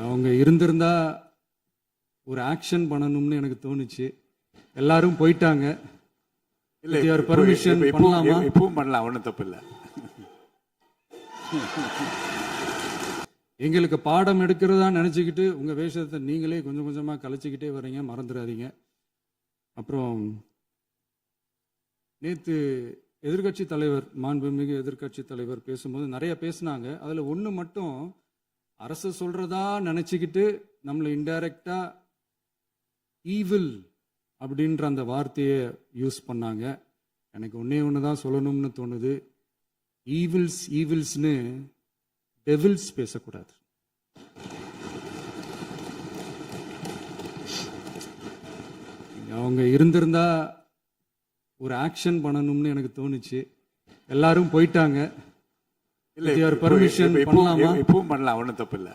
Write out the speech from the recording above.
அவங்க இருந்திருந்தா ஒரு ஆக்ஷன் பண்ணணும்னு எனக்கு தோணுச்சு. எல்லாரும் போயிட்டாங்க. இல்ல With your permission பண்ணலாமா? இப்பவும் பண்ணலாம், ஒன்றும் தப்பு இல்லை. எங்களுக்கு பாடம் எடுக்கிறதா நினச்சிக்கிட்டு உங்கள் வேஷத்தை நீங்களே கொஞ்சம் கொஞ்சமாக கலைச்சிக்கிட்டே வர்றீங்க, மறந்துடாதீங்க. அப்புறம் நேற்று எதிர்க்கட்சி தலைவர், மாண்புமிகு எதிர்க்கட்சி தலைவர் பேசும்போது நிறைய பேசினாங்க. அதில் ஒன்று மட்டும், அரசு சொல்கிறதா நினச்சிக்கிட்டு நம்மளை இன்டைரக்டாக ஈவில் அப்படின்ற அந்த வார்த்தையை யூஸ் பண்ணாங்க. எனக்கு ஒன்று தான் சொல்லணும்னு தோணுது. ஈவில்ஸ்னு டெவில்ஸ் பேசக்கூடாது. அவங்க இருந்திருந்தா ஒரு ஆக்ஷன் பண்ணணும்னு எனக்கு தோணுச்சு. எல்லாரும் போயிட்டாங்க. இல்ல With your permission பண்ணலாமா? இப்பவும் பண்ணலாம், ஒன்றும் தப்பு இல்லை.